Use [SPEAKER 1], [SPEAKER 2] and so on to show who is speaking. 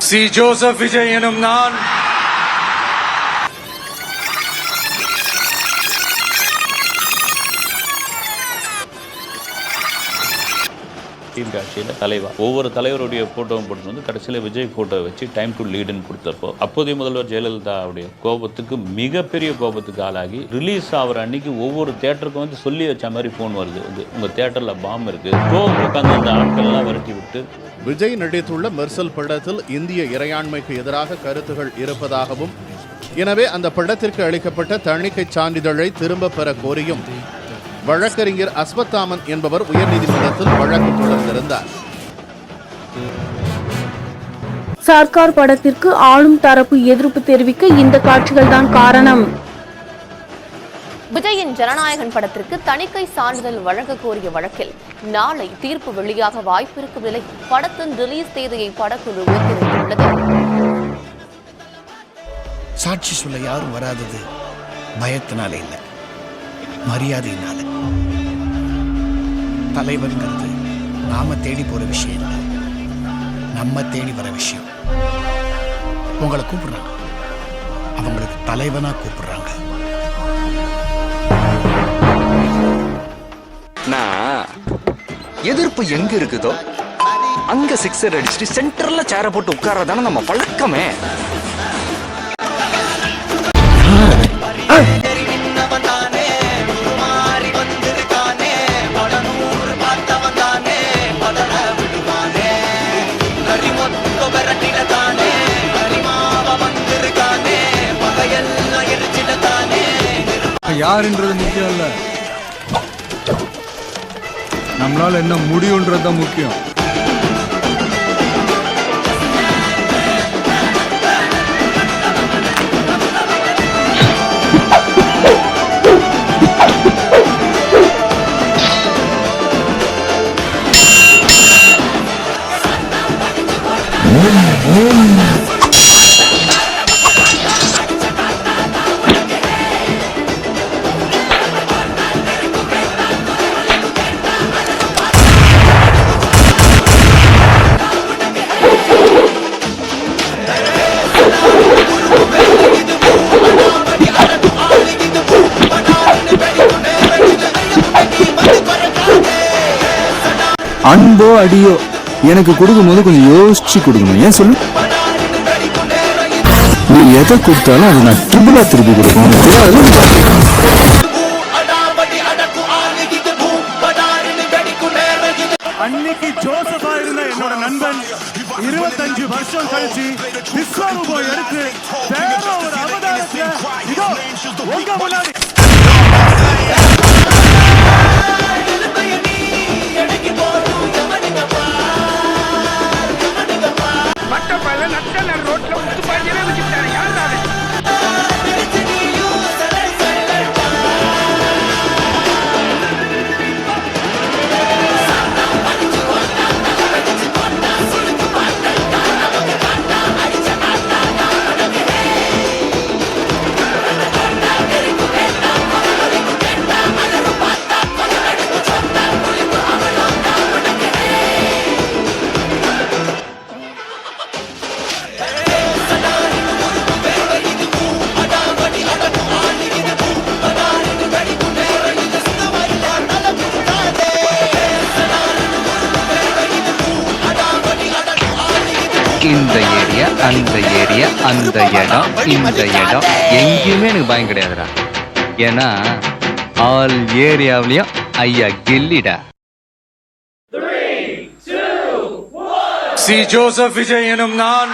[SPEAKER 1] C Joseph Vijay எனும் நான்
[SPEAKER 2] காட்சியில் தலைவர் ஒவ்வொரு தலைவருடைய போட்டோவும் போட்டு வந்து கடைசியில் விஜய் போட்டோ வச்சு டைம் டு லீடுன்னு கொடுத்தப்போ அப்போதைய முதல்வர் ஜெயலலிதாவுடைய கோபத்துக்கு மிகப்பெரிய கோபத்துக்கு ஆளாகி ரிலீஸ் ஆகிற அன்னைக்கு ஒவ்வொரு தேட்டருக்கும் வந்து சொல்லி வச்ச மாதிரி ஃபோன் வருது வந்து உங்கள் தேட்டரில் பாம்பு இருக்குது கோபம் உட்காந்து அந்த ஆட்கள்லாம் விரட்டி விட்டு
[SPEAKER 3] விஜய் நடித்துள்ள மெர்சல் படத்தில் இந்திய இறையாண்மைக்கு எதிராக கருத்துகள் இருப்பதாகவும் எனவே அந்த படத்திற்கு அளிக்கப்பட்ட தணிக்கை சான்றிதழை திரும்ப பெற கோரியும் வழக்கறிஞர் அஸ்வத்தாமன் என்பவர் உயர்நீதிமன்றத்தில் வழக்கு தொடர்ந்திருந்தார்.
[SPEAKER 4] சர்க்கார் படத்திற்கு ஆளும் தரப்பு எதிர்ப்பு தெரிவிக்க இந்த காட்சிகள் தான் காரணம்.
[SPEAKER 5] விஜயின் ஜனநாயகன் படத்திற்கு தணிக்கை சான்றிதழ் வழங்க கோரிய வழக்கில் நாளை தீர்ப்பு வெளியாக வாய்ப்பிருக்கும் நிலையில் படத்தின் ரிலீஸ் தேதியை படக்குழு ஒத்திவைத்துள்ளது.
[SPEAKER 6] சாட்சி சொல்ல யாரும் வராதது பயத்தினால இல்ல, மரியாதையினால. தலைவர்ங்கிறது நாம தேடி போற விஷயம் இல்லை, நம்ம தேடி வர விஷயம். உங்களை கூப்பிடுறாங்க, அவங்களுக்கு தலைவனா கூப்பிடுறாங்க.
[SPEAKER 7] எதிர்ப்பு எங்க இருக்குதோ அங்க சிக்ஸர் அடிச்சுட்டு சென்டர்ல சேர போட்டு உட்கார்றதான நம்ம பழக்கமே.
[SPEAKER 8] யாருன்றது முக்கியம் இல்ல, நம்மளால என்ன முடியும்ன்றதுதான் முக்கியம்.
[SPEAKER 9] அன்போ அடியோ எனக்கு கொடுக்கும் போது கொஞ்சம் யோசிச்சு கொடுக்கணும். ஏன் சொல்லு, நீ எதை கொடுத்தாலும் அதை நான் ட்ரிபிளா திருப்பி கொடுக்கணும்.
[SPEAKER 8] அன்னைக்கு ஜோசப்பா இருந்த என்னோட நண்பன் 25 வருஷம் கழிச்சு விஸ்வரூபம் எடுத்து வேற ஒரு அவதாரத்துல இதோ உங்க முன்னாடி
[SPEAKER 7] இந்த ஏரியா அந்த ஏரியா அந்த இடம் இந்த இடம் எங்கேயுமே எனக்கு பயம் கிடையாதுடா. ஏன்னா ஆல் ஏரியாவிலையும் ஐயா கில்லிடா.
[SPEAKER 1] சி ஜோசப் விஜய் எனும் நான்